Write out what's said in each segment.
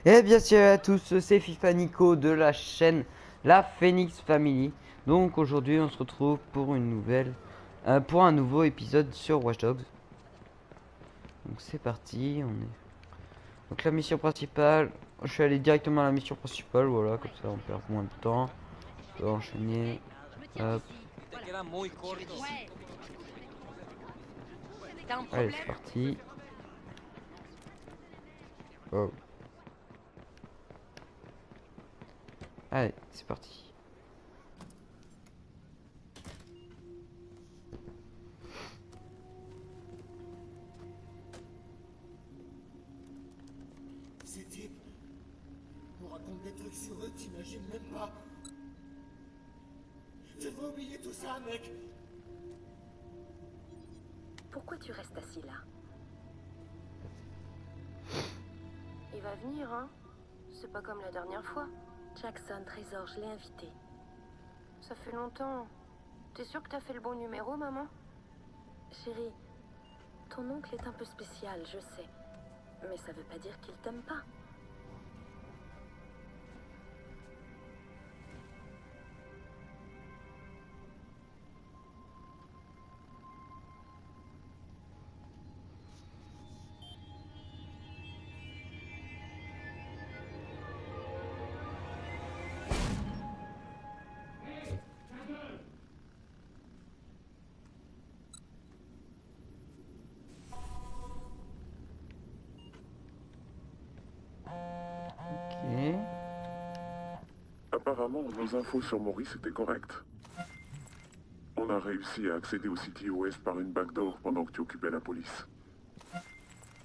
Et bien sûr à tous, c'est FIFA Nico de la chaîne La Phoenix Family. Donc aujourd'hui on se retrouve pour une nouvelle, pour un nouveau épisode sur Watch Dogs. Donc c'est parti, on est. Donc la mission principale, je suis allé directement à la mission principale, voilà, comme ça on perd moins de temps. On peut enchaîner. Hop, allez c'est parti. Oh. Allez, c'est parti. Ces types nous racontent des trucs sur eux, t'imagines même pas. Tu vas oublier tout ça, mec. Pourquoi tu restes assis là? Il va venir, hein? C'est pas comme la dernière fois. Jackson, Trésor, je l'ai invité. Ça fait longtemps. T'es sûre que t'as fait le bon numéro, maman? Chérie, ton oncle est un peu spécial, je sais. Mais ça veut pas dire qu'il t'aime pas. Ok. Apparemment, nos infos sur Maurice étaient correctes. On a réussi à accéder au City Ouest par une backdoor pendant que tu occupais la police.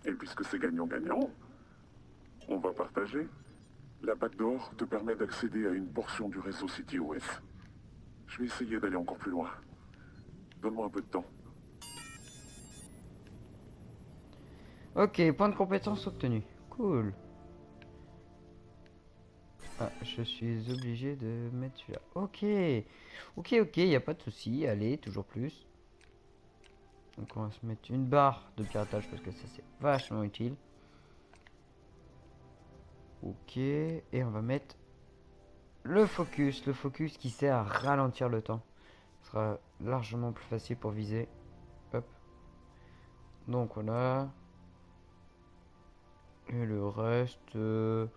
Et puisque c'est gagnant-gagnant, on va partager. La backdoor te permet d'accéder à une portion du réseau City Ouest. Je vais essayer d'aller encore plus loin. Donne-moi un peu de temps. Ok, point de compétence obtenu. Cool. Ah, je suis obligé de mettre celui-là. Ok. Ok, y a pas de souci. Allez, toujours plus. Donc on va se mettre une barre de piratage parce que ça c'est vachement utile. Ok. Et on va mettre le focus. Le focus qui sert à ralentir le temps. Ce sera largement plus facile pour viser. Hop. Donc voilà. Et le reste... le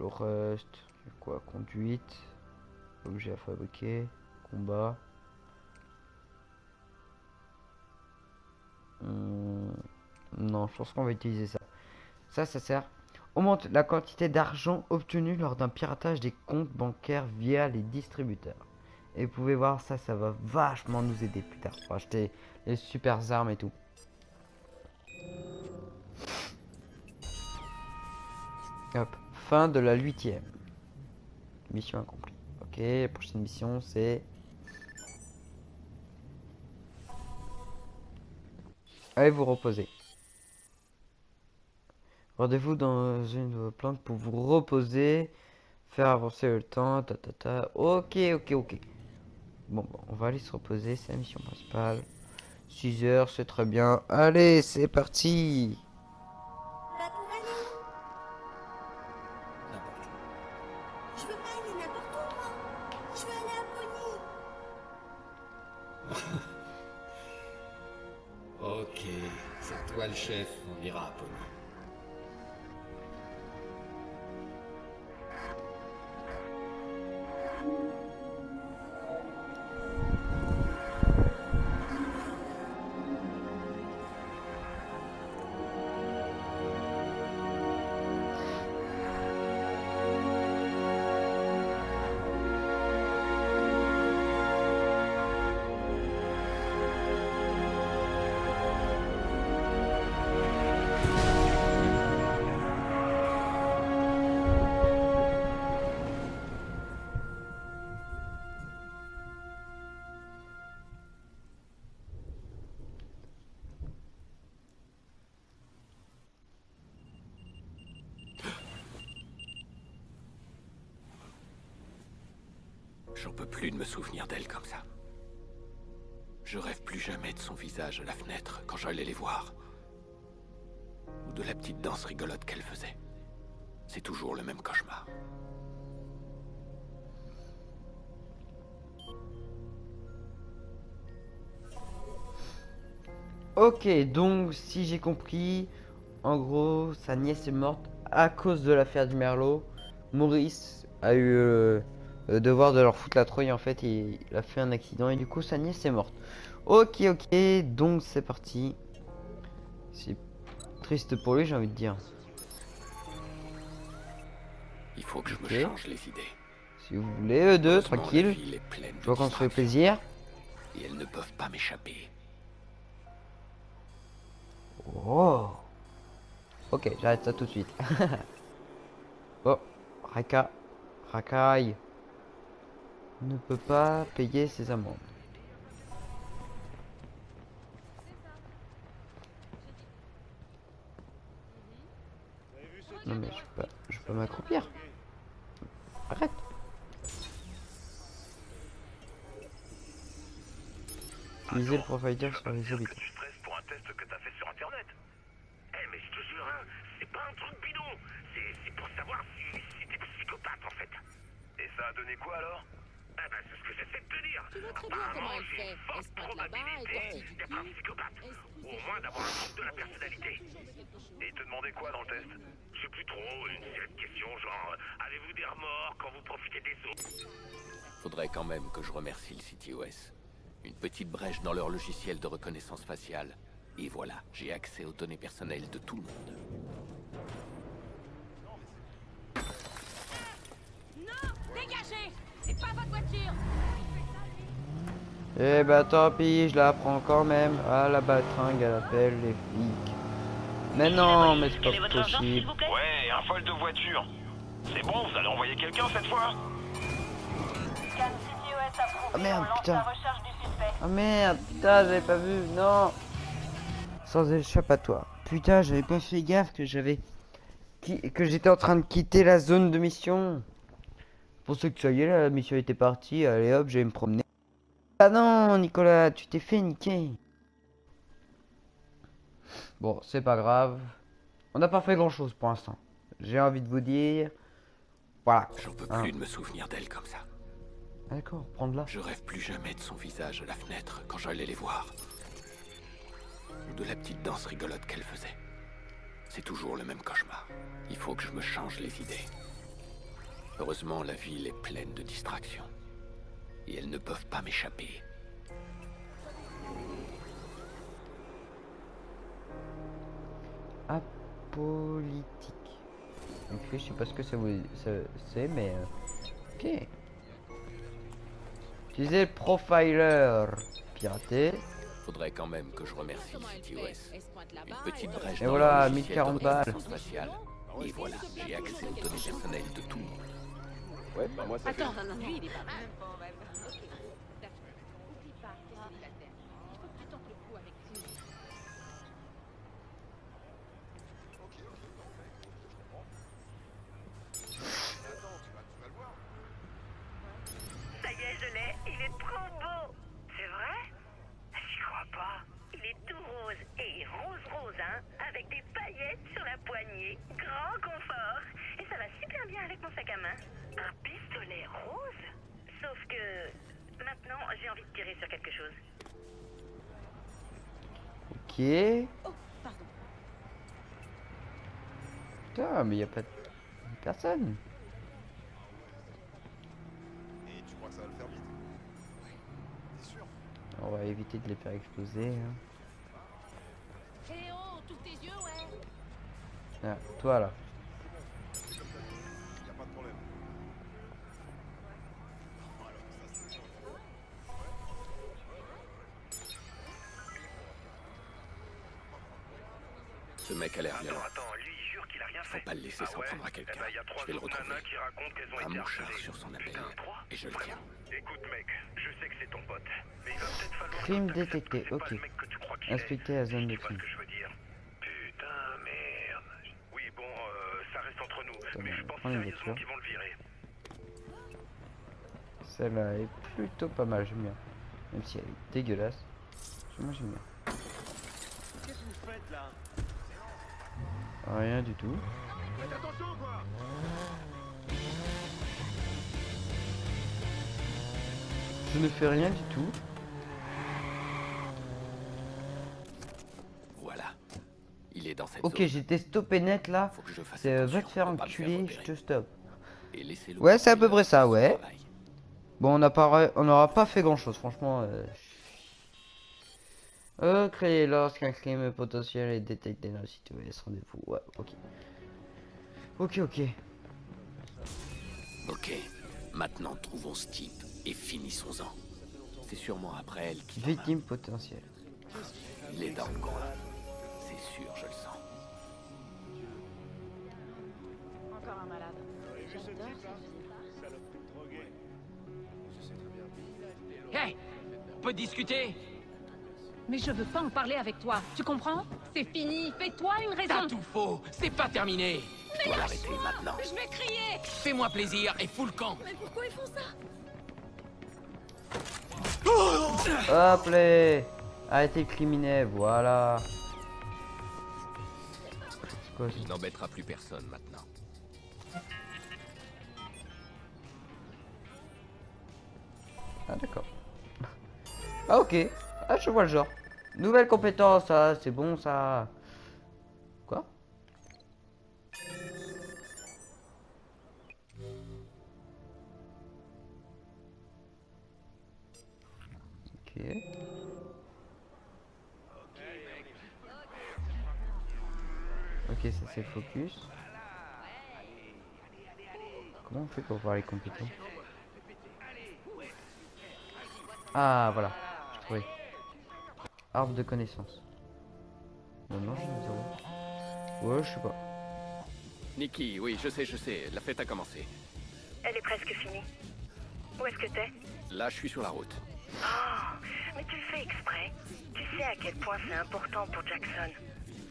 reste... Quoi? Conduite. Objet à fabriquer. Combat. Non, je pense qu'on va utiliser ça. Ça sert. Augmente la quantité d'argent obtenue lors d'un piratage des comptes bancaires via les distributeurs. Et vous pouvez voir, ça va vachement nous aider plus tard pour acheter les super armes et tout. Hop, fin de la 8e. Mission accomplie. Ok, la prochaine mission c'est... Allez vous reposer. Rendez-vous dans une plante pour vous reposer. Faire avancer le temps. Ok. Bon, on va aller se reposer. C'est la mission principale. 6 heures, c'est très bien. Allez, c'est parti. Pas pour aller où? N'importe où. Je veux pas aller n'importe où, moi. Je veux aller à Pony. Ok, c'est toi le chef, on ira à Pony. J'en peux plus de me souvenir d'elle comme ça. Je rêve plus jamais de son visage à la fenêtre quand j'allais les voir. Ou de la petite danse rigolote qu'elle faisait. C'est toujours le même cauchemar. Ok, donc si j'ai compris, en gros, sa nièce est morte à cause de l'affaire du Merlot. Maurice a eu le devoir de leur foutre la trouille en fait, et il a fait un accident et du coup sa nièce est morte. Ok, ok, donc c'est parti. C'est triste pour lui, j'ai envie de dire. Il faut que je me Ok. change les idées. Si vous voulez, eux deux, Heureusement, la tranquille. ville est pleine de Je vois qu'on se fait distractions. plaisir. Et elles ne peuvent pas m'échapper. Oh. Ok, j'arrête ça tout de suite. Oh, Racaille ne peut pas payer ses amendes. Non mais je peux m'accroupir. Arrête. Utiliser le provider sur les habitants. Tu stresses pour un test que t'as fait sur internet. Eh mais je te jure, hein, c'est pas un truc bidon. C'est pour savoir si t'es psychopathe en fait. Et ça a donné quoi alors? Ah bah c'est ce que j'essaie de te dire. Tu vois très bien comment elle fait. Elle se pointe là-bas, elle donne D'être un psychopathe. Ou au moins d'avoir un trouble de la personnalité. Et il te demandait quoi dans le test? Je sais plus trop, une série de questions genre avez-vous des remords quand vous profitez des autres? Faudrait quand même que je remercie le CTOS. Une petite brèche dans leur logiciel de reconnaissance faciale. Et voilà, j'ai accès aux données personnelles de tout le monde. Non, dégagez. C'est pas votre voiture. Eh bah tant pis, je la prends quand même. Ah la batringue, elle appelle les flics. Mais non, mais c'est pas possible. Ouais, un vol de voiture. C'est bon, vous allez envoyer quelqu'un cette fois? Ah merde, putain. Ah merde, putain, j'avais pas vu, non. Sans échappatoire. Putain, j'avais pas fait gaffe que que j'étais en train de quitter la zone de mission. Pour ceux que ça y est, la mission était partie. Allez hop, j'allais me promener. Ah non, Nicolas, tu t'es fait niquer. Bon, c'est pas grave. On n'a pas fait grand chose pour l'instant. J'ai envie de vous dire. Voilà. J'en peux Hein. plus de me souvenir d'elle comme ça. Ah, d'accord, prendre-la. Je rêve plus jamais de son visage à la fenêtre quand j'allais les voir. Ou de la petite danse rigolote qu'elle faisait. C'est toujours le même cauchemar. Il faut que je me change les idées. Heureusement, la ville est pleine de distractions. Et elles ne peuvent pas m'échapper. Apolitique. Ok, je sais pas ce que c'est, mais ok. Utiliser le profiler. Pirater. Faudrait quand même que je remercie Comment elle fait? CTOS. Elle se pointe là-bas. Une petite brèche Et dans voilà, leur logiciel 1040 de balles. reconnaissance faciale. Et voilà, j'ai accès aux données personnelles de tout le monde. Ouais, bah moi ça fait... Attends, non, lui il est pas mal. Ok, Daphne, oublie pas que t'es célibataire. Il faut que tu tentes le coup avec Timmy. Ça y est, je l'ai. Il est trop beau. C'est vrai? J'y crois pas. Il est tout rose. Et rose, hein, avec des paillettes sur la poignée. Grand confort. Et ça va super bien avec mon sac à main. Un pistolet rose? Sauf que maintenant, j'ai envie de tirer sur quelque chose. Ok. Oh, pardon. Putain, mais y a pas de personne. Et tu crois que ça va le faire vite? T'es sûr? On va éviter de les faire exploser. Hein. Eh oh, tous tes yeux, ouais. Ah, toi là. Y'a pas de problème. Ce mec a l'air violent. Attends, lui, il jure qu'il a rien Faut pas le laisser s'en prendre à quelqu'un. y a trois Je vais le autres retrouver. nanas qui racontent qu'elles ont Un été mouchard harcelées. sur son appel. Putain, trois? Et je le tiens. Écoute, mec, je sais que c'est ton pote. Mais il va peut-être falloir Crime que t'acceptes détecté, que c'est pas ok. le mec que tu crois qu'il est. Inspecter la zone de Tu vois ce crime. que je veux dire? Putain, merde. Oui, bon, ça reste entre nous. Attends, Mais je pense prends une sérieusement voiture. qu'ils vont le virer. Celle-là est plutôt pas mal, j'aime bien. Même si elle est dégueulasse. Moi j'aime bien. Qu'est-ce que vous faites là? Rien du tout. Faites attention quoi! Je ne fais rien du tout. Voilà. Il est dans cette Ok, zone. j'étais stoppé net là. Faut que je fasse C'est va attention te faire de pas me faire enculer, je repérer. te stoppe. Et laissez-le Ouais, c'est à peu près continuer ça, son ouais. travail. Bon, on n'aura pas fait grand chose, franchement. Créer lorsqu'un crime potentiel est détecté dans le site web, rendez-vous. Ouais, ok. Ok, ok. Ok. Maintenant, trouvons ce type et finissons-en. C'est sûrement après elle qui Victime potentielle. Il est dans le coin. C'est sûr, je le sens. Encore un malade. J'adore ce Hey, on peut discuter. Mais je veux pas en parler avec toi, tu comprends? C'est fini, fais-toi une T'as raison. tout faux. C'est pas terminé. Je dois l'arrêter maintenant. Je vais crier. Fais-moi plaisir et fous le camp. Mais pourquoi ils font ça? Hop là. Arrêtez le criminel, voilà. C'est quoi ça? Il n'embêtera plus personne maintenant. Ah d'accord. Ah ok. Ah je vois le genre. Nouvelle compétence, ça c'est bon ça. Quoi? Ok. Ok, ça c'est focus. Comment on fait pour voir les compétences? Ah voilà, j'ai trouvé. Arbre de connaissance. Non, non, j'ai mis zéro. Ouais, je sais pas. Nikki, oui, je sais. La fête a commencé. Elle est presque finie. Où est-ce que t'es? Là, je suis sur la route. Oh, mais tu le fais exprès. Tu sais à quel point c'est important pour Jackson.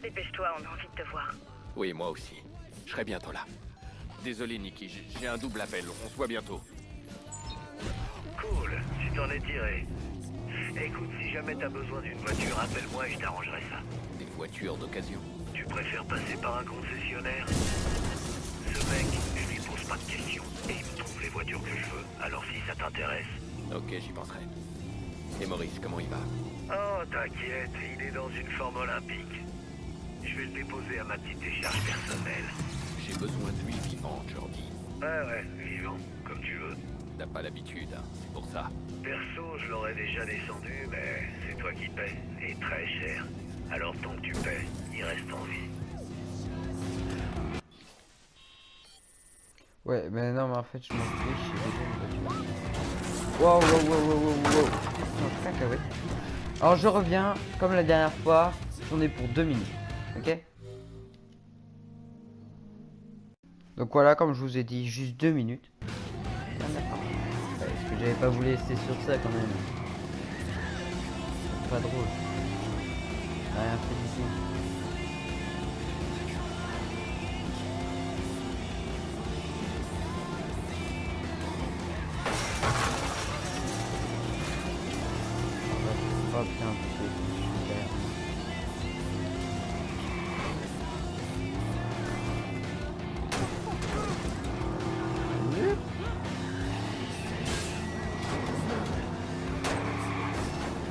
Dépêche-toi, on a envie de te voir. Oui, moi aussi. Je serai bientôt là. Désolé, Nikki, j'ai un double appel. On se voit bientôt. Cool, tu t'en es tiré. Écoute, si jamais t'as besoin d'une voiture, appelle-moi et je t'arrangerai ça. Des voitures d'occasion. Tu préfères passer par un concessionnaire? Ce mec, je lui pose pas de questions et il me trouve les voitures que je veux. Alors si ça t'intéresse... Ok, j'y penserai. Et Maurice, comment il va? Oh, t'inquiète, il est dans une forme olympique. Je vais le déposer à ma petite décharge personnelle. J'ai besoin de lui vivant, Jordi. Ouais, vivant, comme tu veux. T'as pas l'habitude, hein, c'est pour ça. Perso, je l'aurais déjà descendu, mais c'est toi qui paies, et très cher. Alors tant que tu paies, il reste en vie. Ouais, mais non, mais en fait, je m'en fiche, j'ai déjà une voiture. Wow. Non, cacahuète. Alors, je reviens, comme la dernière fois, j'en ai pour 2 minutes. Ok? Donc voilà, comme je vous ai dit, juste 2 minutes. Parce que j'avais pas voulu laisser sur ça quand même. C'est pas drôle. Rien fait du tout. Oh putain, c'est super.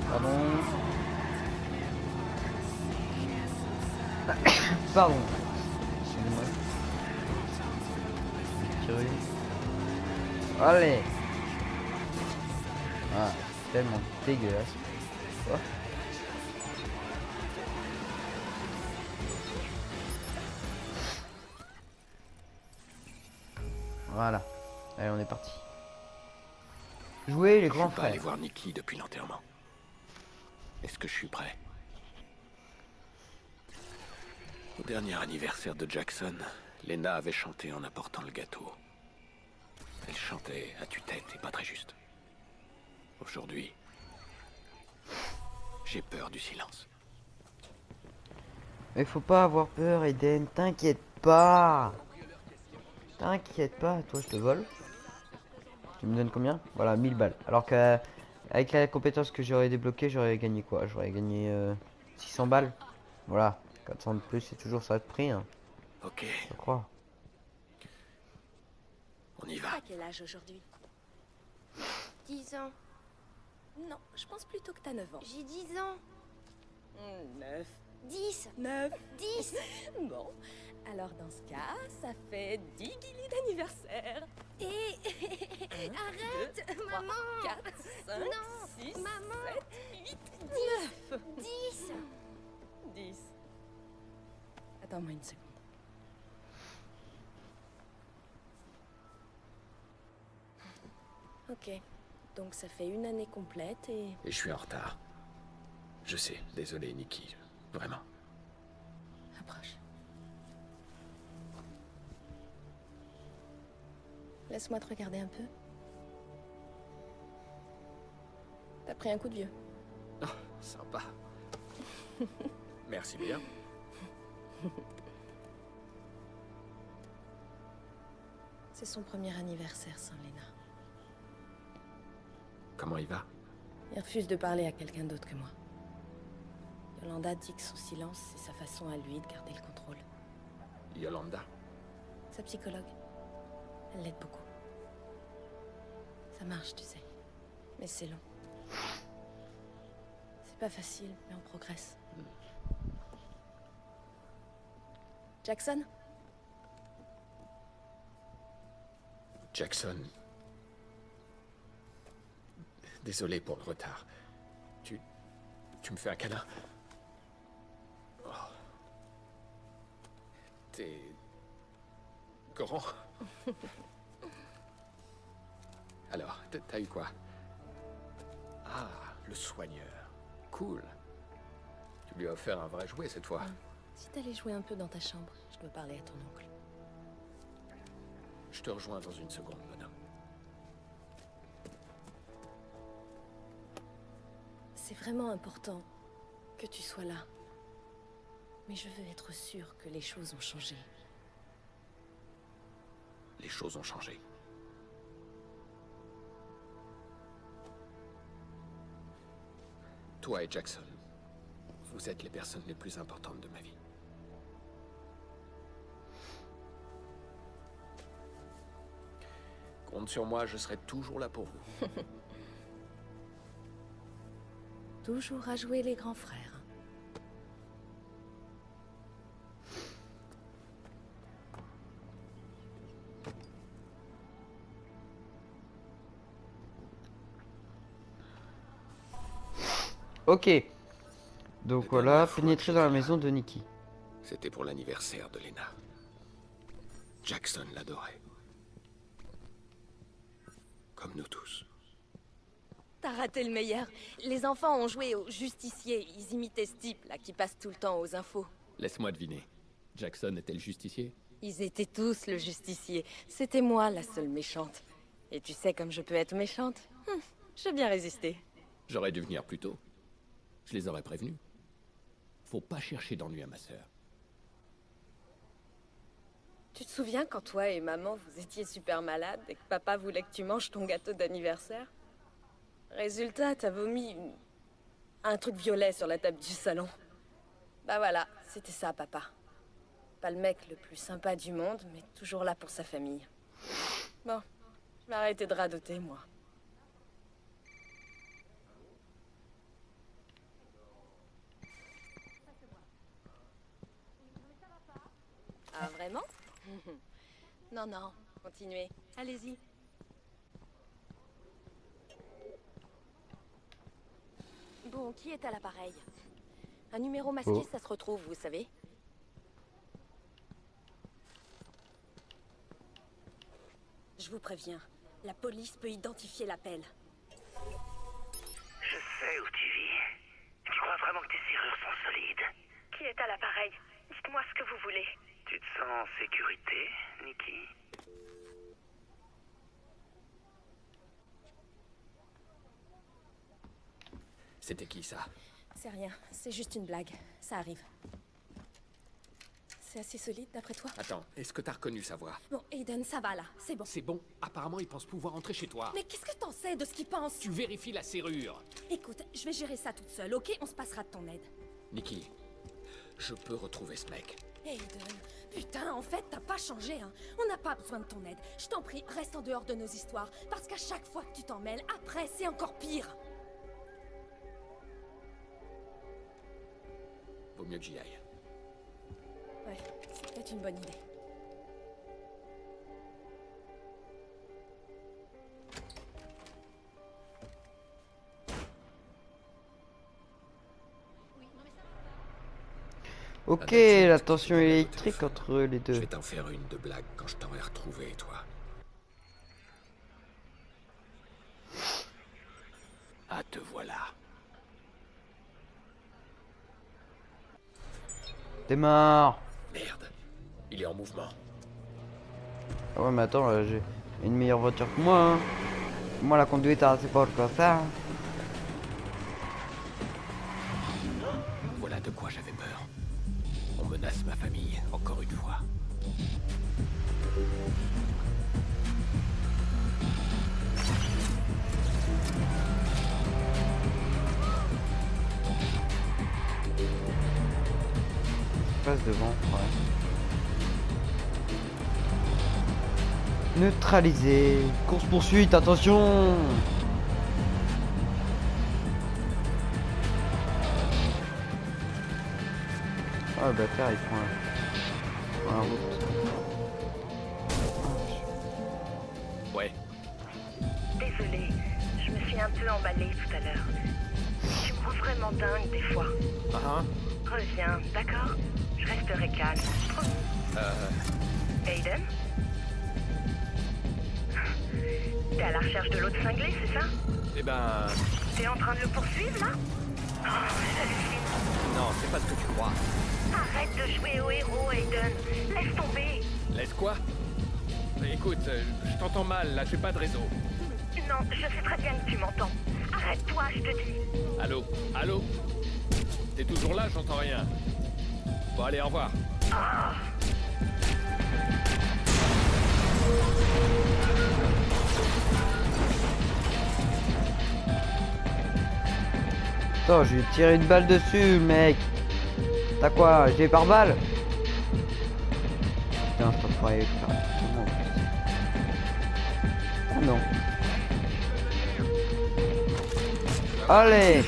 Pardon. Pardon. Excusez-moi. Curieux. Allez. Ah, tellement dégueulasse. Oh. Voilà. Allez, on est parti. Jouer les Je grands suis pas allé frères. voir Nikki depuis l'enterrement. Est-ce que je suis prêt? Au dernier anniversaire de Jackson, Lena avait chanté en apportant le gâteau. Elle chantait à tue-tête et pas très juste. Aujourd'hui, j'ai peur du silence. Mais faut pas avoir peur, Eden. T'inquiète pas. T'inquiète pas. Toi, je te vole. Tu me donnes combien? Voilà, 1000 balles. Alors que avec la compétence que j'aurais débloquée, j'aurais gagné quoi? J'aurais gagné 600 balles. Voilà. 400 de plus, c'est toujours ça de prix. Hein, Ok, je crois. on y va. À quel âge aujourd'hui? 10 ans. Non, je pense plutôt que t'as 9 ans. J'ai 10 ans. 9. 10. 9. 10. Bon, alors dans ce cas, ça fait 10 guillis d'anniversaire. Et... Arrête, 2, 3, maman. 4, 5, Non, 6, maman. 7, 8, 9. 10. 10. Attends-moi une seconde. Ok, donc ça fait une année complète et... Et je suis en retard. Je sais, désolé, Nikki. Vraiment. Approche. Laisse-moi te regarder un peu. T'as pris un coup de vieux. Oh, sympa. Merci bien. C'est son premier anniversaire sans Lena. Comment il va? Il refuse de parler à quelqu'un d'autre que moi. Yolanda dit que son silence, c'est sa façon à lui de garder le contrôle. Yolanda? Sa psychologue. Elle l'aide beaucoup. Ça marche, tu sais. Mais c'est long. C'est pas facile, mais on progresse. Jackson? Jackson. Désolé pour le retard. Tu me fais un câlin? Oh. T'es... grand? Alors, t'as eu quoi? Ah, le soigneur. Cool. Tu lui as offert un vrai jouet cette fois. Si t'allais jouer un peu dans ta chambre, je dois parler à ton oncle. Je te rejoins dans une seconde, bonhomme. C'est vraiment important que tu sois là. Mais je veux être sûre que les choses ont changé. Les choses ont changé. Toi et Jackson, vous êtes les personnes les plus importantes de ma vie. Compte sur moi, je serai toujours là pour vous. Toujours à jouer les grands frères. Ok. Donc voilà, pénétrer dans la maison de Nikki. C'était pour l'anniversaire de Lena. Jackson l'adorait. Comme nous tous. T'as raté le meilleur. Les enfants ont joué au justicier. Ils imitaient ce type là qui passe tout le temps aux infos. Laisse-moi deviner. Jackson était le justicier? Ils étaient tous le justicier. C'était moi la seule méchante. Et tu sais comme je peux être méchante? J'ai bien résisté. J'aurais dû venir plus tôt. Je les aurais prévenus. Faut pas chercher d'ennui à ma sœur. Tu te souviens quand toi et maman vous étiez super malades et que papa voulait que tu manges ton gâteau d'anniversaire? Résultat, t'as vomi un truc violet sur la table du salon. Bah voilà, c'était ça, papa. Pas le mec le plus sympa du monde, mais toujours là pour sa famille. Bon, je vais arrêter de radoter, moi. Ah, vraiment? Non, non, continuez. Allez-y. Bon, qui est à l'appareil? Un numéro masqué, Oh. ça se retrouve, vous savez. Je vous préviens, la police peut identifier l'appel. Je sais où tu vis. Tu crois vraiment que tes serrures sont solides? Qui est à l'appareil? Dites-moi ce que vous voulez. Tu te sens en sécurité, Nikki? C'était qui ça? C'est rien, c'est juste une blague. Ça arrive. C'est assez solide, d'après toi? Attends, est-ce que t'as reconnu sa voix? Bon, Aiden, ça va là, c'est bon. C'est bon, apparemment il pense pouvoir entrer chez toi. Mais qu'est-ce que t'en sais de ce qu'il pense? Tu vérifies la serrure. Écoute, je vais gérer ça toute seule, ok? On se passera de ton aide. Nikki, je peux retrouver ce mec. Aiden, putain, en fait, t'as pas changé, hein. On n'a pas besoin de ton aide. Je t'en prie, reste en dehors de nos histoires. Parce qu'à chaque fois que tu t'en mêles, après, c'est encore pire. mieux que j'y aille. Ouais, c'est peut-être une bonne idée. Ok, la tension électrique entre les Je deux. vais t'en faire une de blague quand je t'aurai retrouvé, toi. Ah, te voilà. T'es mort. Merde, il est en mouvement. Ah ouais, mais attends, j'ai une meilleure voiture que moi. Hein. Moi, la conduite, hein, c'est pas comme ça. Hein. Voilà de quoi j'avais peur. On menace ma famille, encore une fois. Passe devant, ouais. Neutralisé. Course poursuite, attention. Ah le bâtard il prend la route. Ouais. Désolée, je me suis un peu emballée tout à l'heure. Tu me rends vraiment dingue des fois. Ah, Reviens, d'accord? Je resterai calme. Promis. Aiden? T'es à la recherche de l'autre cinglé, c'est ça? eh ben... T'es en train de le poursuivre, là? Oh, j'hallucine. Non, c'est pas ce que tu crois. Arrête de jouer au héros, Aiden. Laisse tomber. Laisse quoi? Écoute, je t'entends mal, là, j'ai pas de réseau. Non, je sais très bien que tu m'entends. Arrête-toi, je te dis. Allô? Allô? T'es toujours là, j'entends rien. Bon, allez, au revoir. Ah. Attends, je vais tirer une balle dessus, mec. T'as quoi? J'ai par balle? Putain, je croyais faire tout le monde. Ah non. Allez!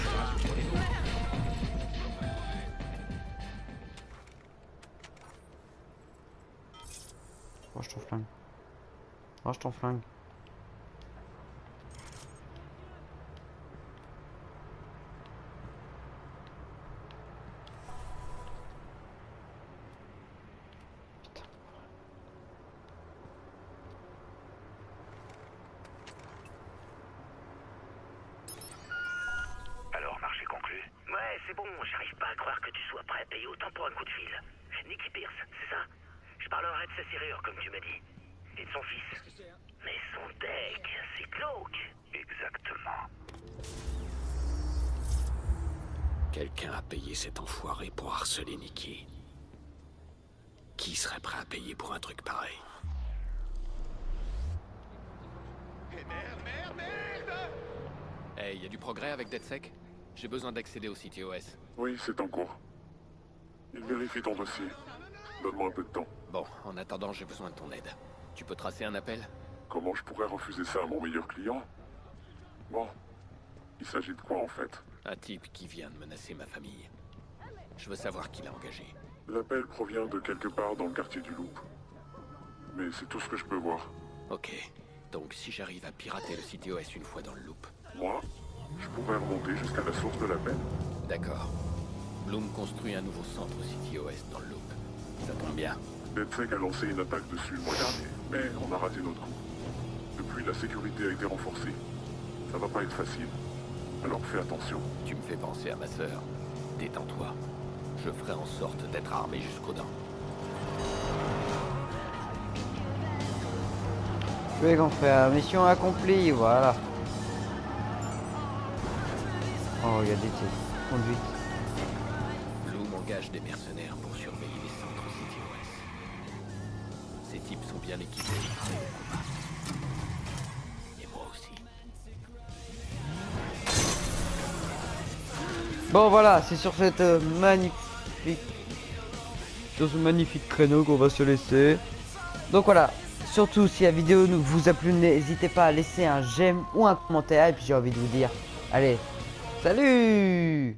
Range ton flingue. Range ton flingue. Alors, marché conclu? Ouais, c'est bon, j'arrive pas à croire que tu sois prêt à payer autant pour un coup de fil. Nicky Pierce, c'est ça? Je parlerai de sa serrure, comme tu m'as dit. Et de son fils. Mais son deck, c'est glauque. Exactement. Quelqu'un a payé cet enfoiré pour harceler Nicky. Qui serait prêt à payer pour un truc pareil? Hey, y a du progrès avec DedSec? J'ai besoin d'accéder au CTOS. Oui, c'est en cours. Il vérifie ton dossier. Donne-moi un peu de temps. Bon, en attendant, j'ai besoin de ton aide. Tu peux tracer un appel? Comment je pourrais refuser ça à mon meilleur client? Bon, il s'agit de quoi en fait? Un type qui vient de menacer ma famille. Je veux savoir qui l'a engagé. L'appel provient de quelque part dans le quartier du Loop. Mais c'est tout ce que je peux voir. Ok, donc si j'arrive à pirater le CTOS une fois dans le loop. Moi, je pourrais remonter jusqu'à la source de l'appel. D'accord. Bloom construit un nouveau centre CTOS dans le loop. Ça tombe bien. DedSec a lancé une attaque dessus le mois dernier, mais on a raté notre coup. Depuis, la sécurité a été renforcée. Ça va pas être facile. Alors fais attention. Tu me fais penser à ma sœur. Détends-toi. Je ferai en sorte d'être armé jusqu'aux dents. Oui, confrère, mission accomplie, voilà. Oh, regardez, c'est conduite. Bloom engage des mercenaires pour surveiller les centres CTOS. Ces types sont bien équipés pour travailler au combat. Et moi aussi. Bon, voilà, c'est sur cette sur ce magnifique créneau qu'on va se laisser. Donc voilà. Surtout si la vidéo vous a plu, n'hésitez pas à laisser un j'aime ou un commentaire. Et puis j'ai envie de vous dire, allez, salut!